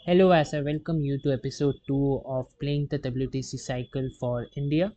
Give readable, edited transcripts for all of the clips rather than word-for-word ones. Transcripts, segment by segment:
Hello, as I welcome you to episode 2 of playing the WTC cycle for India.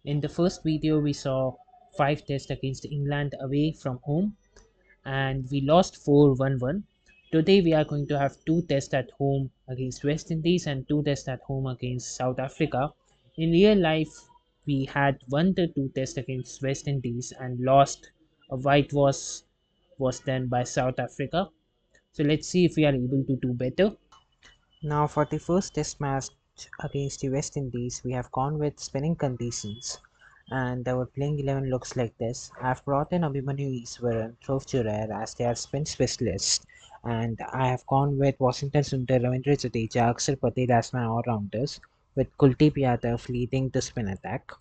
In the first video, we saw 5 tests against England away from home and we lost 4-1-1. Today, we are going to have 2 tests at home against West Indies and 2 tests at home against South Africa. In real life, we had won the 2 tests against West Indies and lost. A whitewash was done by South Africa. So let's see if we are able to do better. Now for the first test match against the West Indies, we have gone with spinning conditions and our playing 11 looks like this. I have brought in Abhimanyu Easwaran, Dhruv Jurel as their spin specialists, and I have gone with Washington Sundar, Ravindra Jadeja, Akshar Patel as my all-rounders with Kuldeep Yadav leading the spin attack.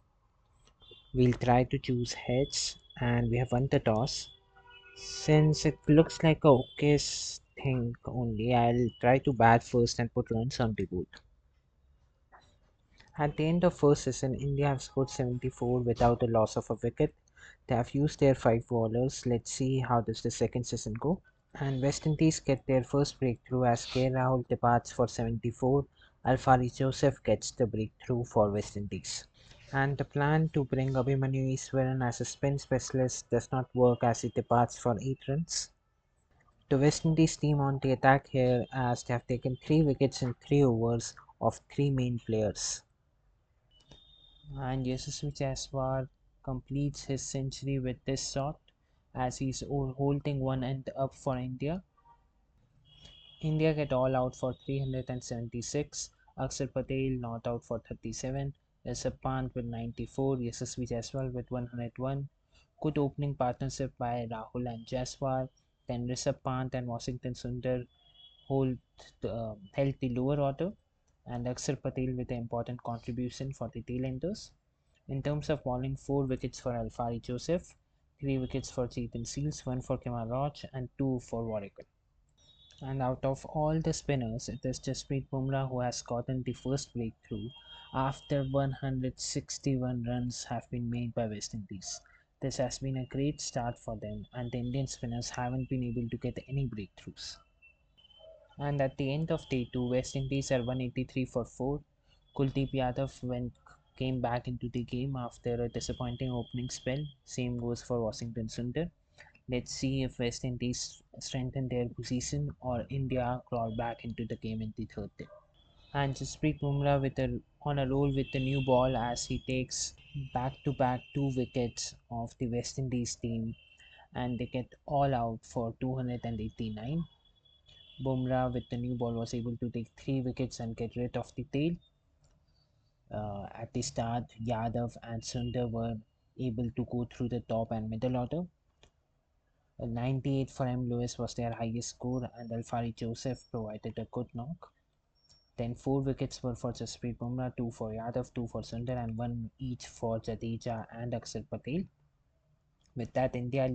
We'll try to choose heads and we have won the toss. Since it looks like a okay thing only, I'll try to bat first and put runs on the board. At the end of first session, India have scored 74 without a loss of a wicket. They have used their 5 bowlers. Let's see how does the second session go. And West Indies get their first breakthrough as K. Rahul departs for 74. Alfari Joseph gets the breakthrough for West Indies. And the plan to bring Abhimanyu Easwaran as a spin specialist does not work as he departs for 8 runs. The West Indies team on the attack here as they have taken 3 wickets in 3 overs of 3 main players. And Yashasvi Jaiswal completes his century with this shot as he's holding one end up for India. India get all out for 376, Akshar Patel not out for 37, Rishabh Pant with 94, Yashasvi Jaiswal with 101. Good opening partnership by Rahul and Jaiswal. Then Rishabh Pant and Washington Sundar held the lower order, and Akshar Patel with an important contribution for the tailenders. In terms of bowling, 4 wickets for Alfari Joseph, 3 wickets for Chetan Seals, 1 for Kemar Roach, and 2 for Warwick. And out of all the spinners, it is Jasprit Bumrah who has gotten the first breakthrough after 161 runs have been made by West Indies. This has been a great start for them, and the Indian spinners haven't been able to get any breakthroughs. And at the end of day 2, West Indies are 183 for 4. Kuldeep Yadav came back into the game after a disappointing opening spell. Same goes for Washington Sundar. Let's see if West Indies strengthen their position or India crawl back into the game in the third day. And Jasprit Bumrah on a roll with the new ball as he takes back-to-back 2 wickets of the West Indies team, and they get all out for 289. Bumrah with the new ball was able to take 3 wickets and get rid of the tail. At the start, Yadav and Sundar were able to go through the top and middle order. 98 for M. Lewis was their highest score, and Alfari Joseph provided a good knock. Then 4 wickets were for Jasprit Bumrah, 2 for Yadav, 2 for Sundar, and 1 each for Jadeja and Akshar Patel. With that, India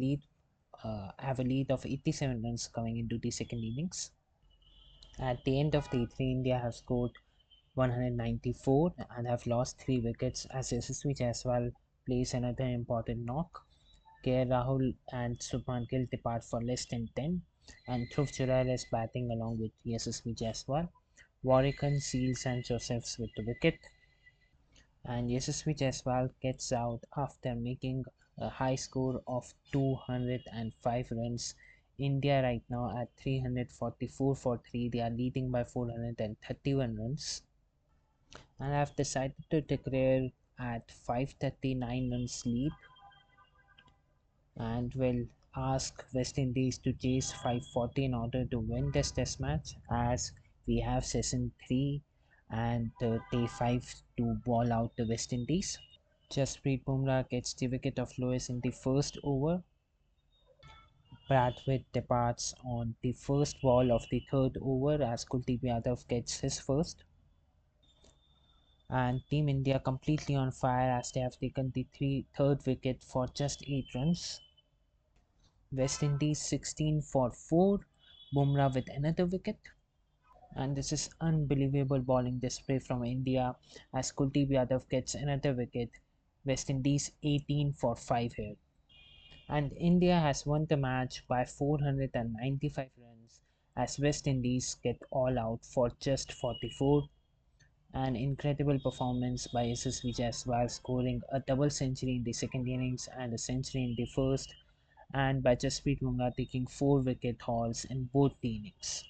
have a lead of 87 runs coming into the second innings. At the end of day 3, India have scored 194 and have lost 3 wickets as Yashasvi Jaiswal plays another important knock. K. Rahul and Shubman Gill depart for less than 10, and Dhruv Jurel is batting along with Yashasvi Jaiswal. Warwick, Seals and Josephs with the wicket, and Yashasvi Jaiswal gets out after making a high score of 205 runs. India right now at 344 for 3. They are leading by 431 runs. And I have decided to declare at 539 runs lead and will ask West Indies to chase 540 in order to win this test match as we have session 3 and day 5 to ball out the West Indies. Jasprit Bumrah gets the wicket of Lewis in the first over. Bradwick departs on the first ball of the third over as Kuldeep Yadav gets his first. And Team India completely on fire as they have taken the third wicket for just 8 runs. West Indies 16 for 4, Bumrah with another wicket. And this is unbelievable bowling display from India as Kuldeep Yadav gets another wicket. West Indies 18 for 5 here. And India has won the match by 495 runs as West Indies get all out for just 44. An incredible performance by SSV Jaiswal, scoring a double century in the second innings and a century in the first, and by Jasprit Bumrah taking 4 wicket hauls in both the innings.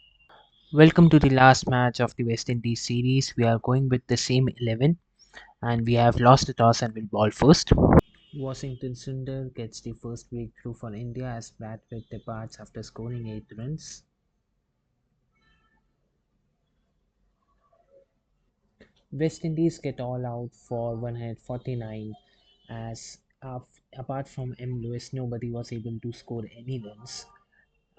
Welcome to the last match of the West Indies series. We are going with the same 11, and we have lost the toss and will ball first. Washington Sundar gets the first breakthrough for India as Bradford departs after scoring 8 runs. West Indies get all out for 149 as apart from M. Lewis, nobody was able to score any runs.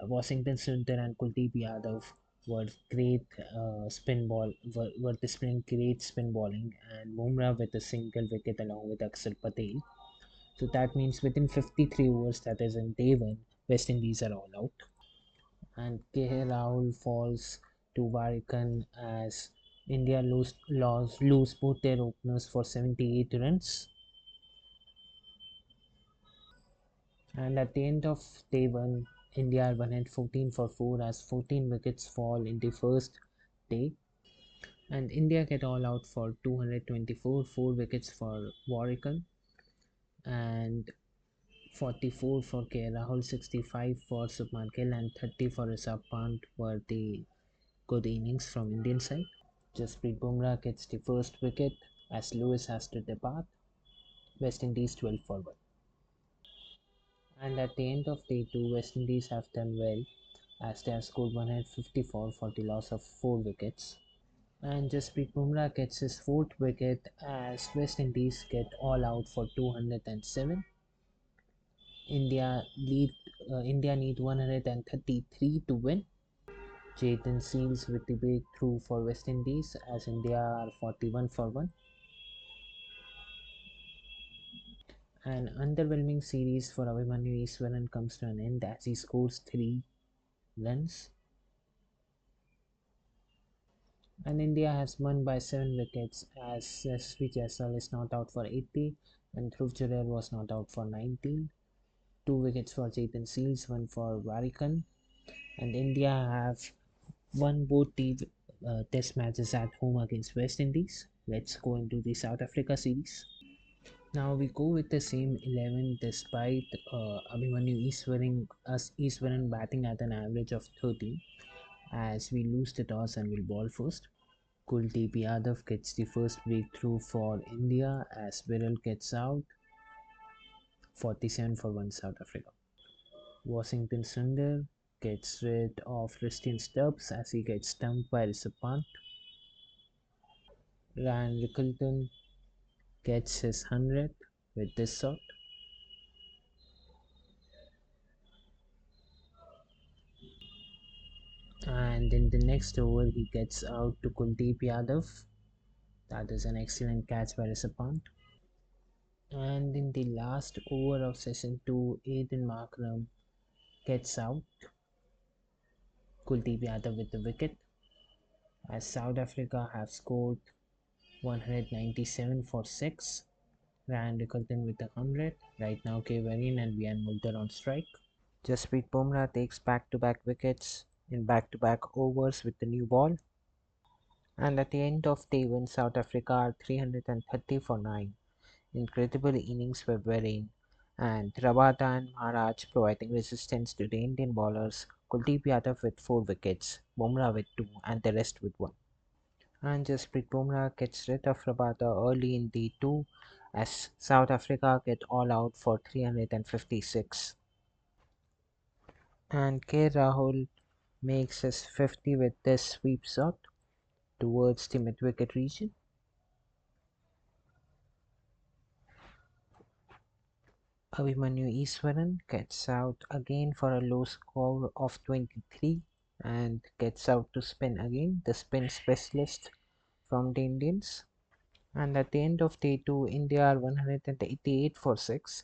Washington Sundar and Kuldeep Yadav were great were displaying great spin bowling, and Bumrah with a single wicket along with Akshar Patel. So that means within 53 overs, that is in day one, West Indies are all out. And K. Rahul falls to Varikan as India lose both their openers for 78 runs. And at the end of day one, India are 114 for 4 as 14 wickets fall in the first day. And India get all out for 224, 4 wickets for Warrican and 44 for K. Rahul, 65 for Subman Gill, and 30 for Rishabh Pant were the good innings from Indian side. Jasprit Bumrah gets the first wicket as Lewis has to depart. West Indies 12 for 1. And at the end of day 2, West Indies have done well as they have scored 154 for the loss of 4 wickets. And Jasprit Bumrah gets his 4th wicket as West Indies get all out for 207. India need 133 to win. Chetan seals with the breakthrough for West Indies as India are 41 for 1. An underwhelming series for Abhimanyu Easwaran comes to an end as he scores 3 runs. And India has won by 7 wickets as SV Jaiswal is not out for 80 and Dhruv Jurel was not out for 19. 2 wickets for Chetan Seals, 1 for Varikan. And India have won both the test matches at home against West Indies. Let's go into the South Africa series. Now we go with the same 11 despite Abhimanyu Easwaran batting at an average of 13 as we lose the toss and will ball first. Kuldeep Yadav gets the first breakthrough for India as Viral gets out 47 for 1 South Africa. Washington Sundar gets rid of Christian Stubbs as he gets stumped by Rishabh Pant. Ryan Rickelton gets his 100th with this shot. And in the next over, he gets out to Kuldeep Yadav. That is an excellent catch by Rishabh Pant. And in the last over of session 2, Aiden Markram gets out Kuldeep Yadav with the wicket as South Africa have scored 197 for 6. Ryan Rickelton with 100. Right now, Kevarin and Vian Mulder on strike. Jasprit Bumrah takes back-to-back wickets in back-to-back overs with the new ball. And at the end of day 1, South Africa are 330 for 9. Incredible innings by Vereen and Rabada and Maharaj providing resistance to the Indian bowlers. Kuldeep Yadav with 4 wickets, Bumrah with 2 and the rest with 1. And Jasprit Bumrah gets rid of Rabada early in day 2 as South Africa get all out for 356. And K. Rahul makes his 50 with this sweep shot towards the mid-wicket region. Abhimanyu Easwaran gets out again for a low score of 23 and gets out to spin again, the spin specialist from the Indians. And at the end of day 2, India are 188 for 6.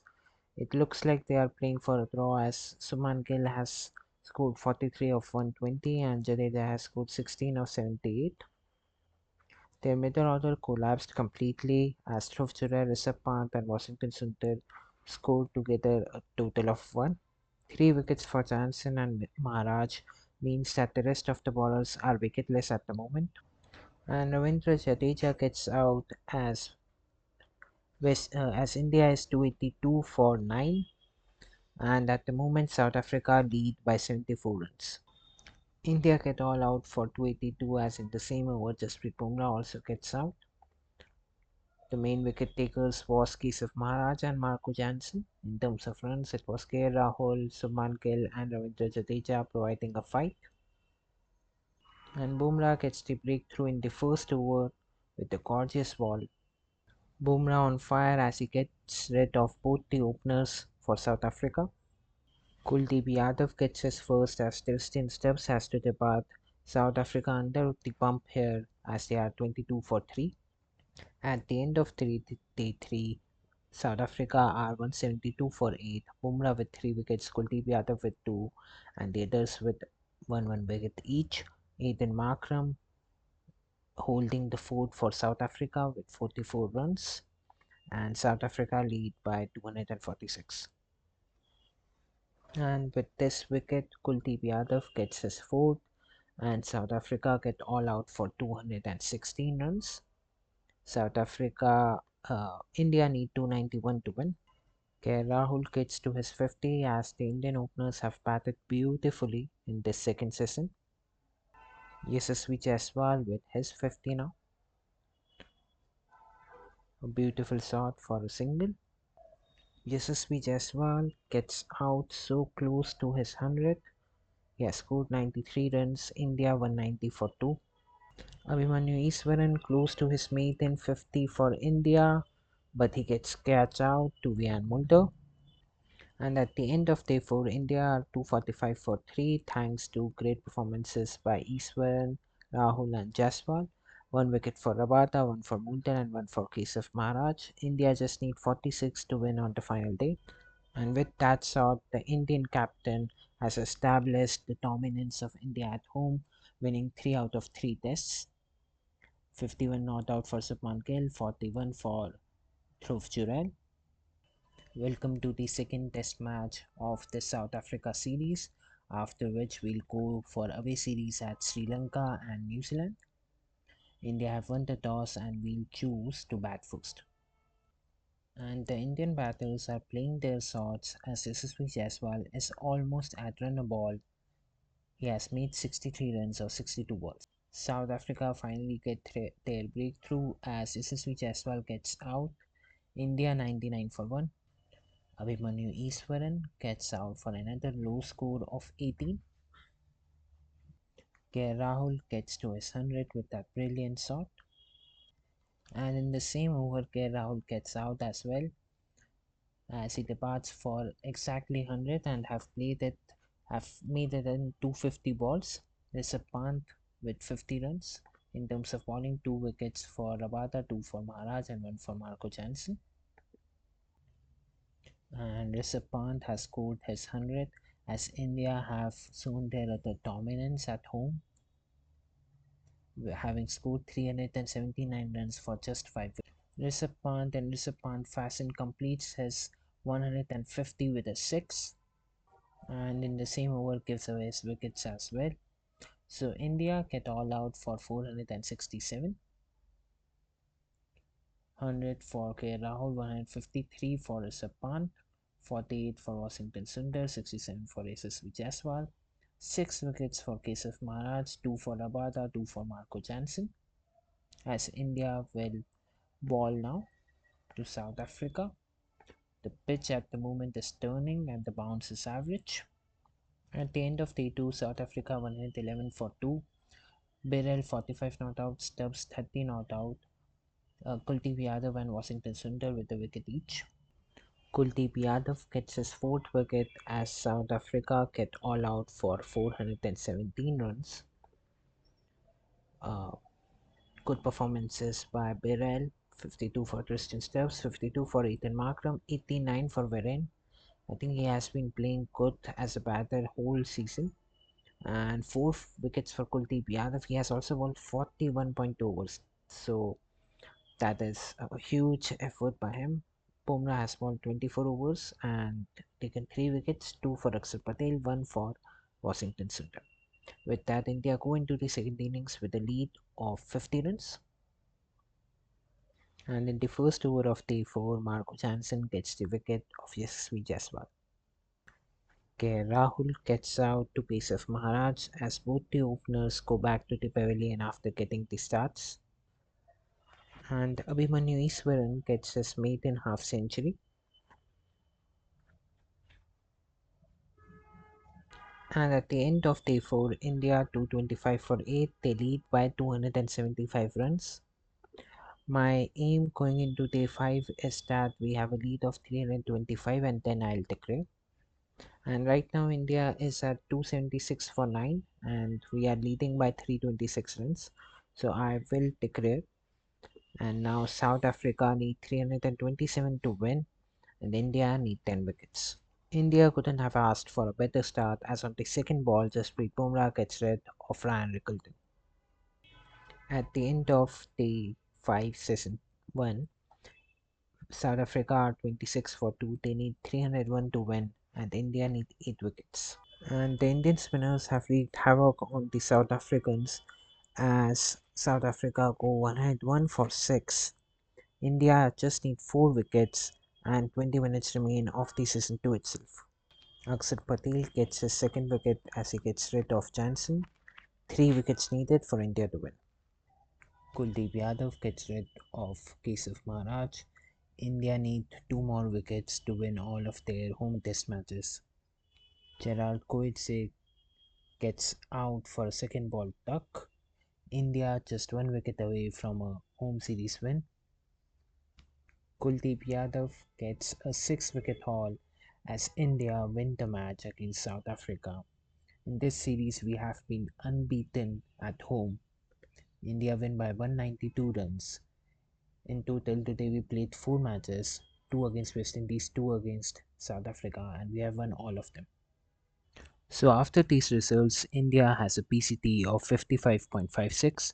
It looks like they are playing for a draw as Suman Gill has scored 43 of 120 and Jadeja has scored 16 of 78. Their middle order collapsed completely as Dhruv Jurel, Rishabh Pant and Washington Sundar scored together a total of 1. 3 wickets for Jansen and Maharaj means that the rest of the bowlers are wicketless at the moment. And Ravindra Jadeja gets out as India is 282 for 9, and at the moment South Africa lead by 74 runs. India get all out for 282 as in the same over Jasprit Bumrah also gets out. The main wicket takers was Keshav Maharaj and Marco Jansen. In terms of runs, it was K. Rahul, Subman Gill and Ravindra Jadeja providing a fight. And Bumrah gets the breakthrough in the first over with a gorgeous ball. Bumrah on fire as he gets rid of both the openers for South Africa. Kuldeep Yadav gets his first as Tilston Stubbs has to depart South Africa under the bump here as they are 22 for 3. At the end of day 3, South Africa are 172 for 8. Bumrah with 3 wickets, Kuldeep Yadav with 2, and the others with 1 wicket each. Ethan Markram holding the fort for South Africa with 44 runs, and South Africa lead by 246. And with this wicket, Kuldeep Yadav gets his fourth, and South Africa get all out for 216 runs. India need 291 to win. Rahul gets to his 50 as the Indian openers have batted beautifully in this second session. Yashasvi Jaiswal with his 50 now. A beautiful shot for a single. Yashasvi Jaiswal gets out so close to his 100. He has scored 93 runs, India 190 for 2. Abhimanyu Easwaran close to his maiden 50 for India, but he gets catch out to Vian Mulder. And at the end of day 4, India are 245 for 3 thanks to great performances by Easwaran, Rahul and Jaswal. 1 wicket for Rabada, 1 for Mulder and 1 for Keshav Maharaj. India just need 46 to win on the final day. And with that shot, the Indian captain has established the dominance of India at home, winning 3 out of 3 tests. 51 not out for Subman Gill, 41 for Dhruv Jurel. Welcome to the second test match of the South Africa series, after which we'll go for away series at Sri Lanka and New Zealand. India have won the toss and will choose to bat first. And the Indian batters are playing their shots as Yashasvi Jaiswal is almost at run a ball. He has made 63 runs or 62 balls. South Africa finally get their breakthrough as Yashasvi Jaiswal gets out. India 99 for 1. Abhimanyu Easwaran gets out for another low score of 18. Rahul gets to his 100 with that brilliant shot. And in the same over, Rahul gets out as well as he departs for exactly 100 and have made it in 250 balls. There's a Pant with 50 runs. In terms of bowling, 2 wickets for Rabada, 2 for Maharaj and 1 for Marco Jansen. And Rishabh Pant has scored his 100 as India have shown their other dominance at home, having scored 379 runs for just 5 wickets. Rishabh Pant fashion completes his 150 with a 6, and in the same over gives away his wickets as well. So India get all out for 467. 100 for K. Rahul, 153 for Rishabh Pant, 48 for Washington Sundar, 67 for Yashasvi Jaiswal, 6 wickets for Keshav Maharaj, 2 for Rabada, 2 for Marco Jansen. As India will ball now to South Africa. The pitch at the moment is turning and the bounce is average. At the end of day 2, South Africa 111 for 2. Birrell 45 not out, Stubbs 30 not out. Kuldeep Yadav and Washington Sundar with a wicket each. Kuldeep Yadav gets his 4th wicket as South Africa get all out for 417 runs. Good performances by Birrell, 52 for Tristan Stubbs, 52 for Ethan Markram, 89 for Viren. I think he has been playing good as a batter whole season. And 4 wickets for Kuldeep Yadav. He has also bowled 41.2 overs. So that is a huge effort by him. Bumrah has bowled 24 overs and taken 3 wickets, 2 for Akshar Patel, 1 for Washington Sundar. With that, India go into the second innings with a lead of 50 runs. And in the first over of day 4, Marco Jansen gets the wicket of Yashasvi Jaiswal. Okay, Rahul gets out to pace of Maharaj as both the openers go back to the pavilion after getting the starts. And Abhimanyu Iswaran gets his maiden half century. And at the end of day 4, India 225 for 8, they lead by 275 runs. My aim going into day 5 is that we have a lead of 325 and then I'll declare. And right now India is at 276 for 9 and we are leading by 326 runs. So I will declare. And now South Africa need 327 to win and India need 10 wickets. India couldn't have asked for a better start as on the second ball Jasprit Bumrah gets rid of Ryan Rickelton. At the end of the 5 session 1, South Africa are 26 for 2. They need 301 to win and India need 8 wickets. And the Indian spinners have wreaked havoc on the South Africans as South Africa go 1 ahead 1 for 6. India just need 4 wickets and 20 minutes remain of the season 2 itself. Akshar Patel gets his second wicket as he gets rid of Jansen. 3 wickets needed for India to win. Kuldeep Yadav gets rid of Keshav Maharaj. India need 2 more wickets to win all of their home test matches. Gerard Coetzee gets out for a second ball duck. India just 1 wicket away from a home series win. Kuldeep Yadav gets a 6 wicket haul as India win the match against South Africa. In this series, we have been unbeaten at home. India win by 192 runs. In total, today we played 4 matches, 2 against West Indies, 2 against South Africa, and we have won all of them. So after these results, India has a PCT of 55.56.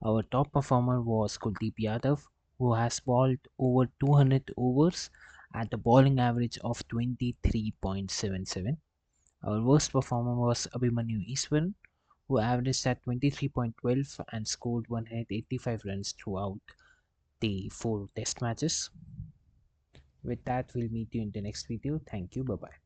Our top performer was Kuldeep Yadav, who has bowled over 200 overs at a bowling average of 23.77. Our worst performer was Abhimanyu Iswaran, who averaged at 23.12 and scored 185 runs throughout the 4 test matches. With that, we'll meet you in the next video. Thank you. Bye bye.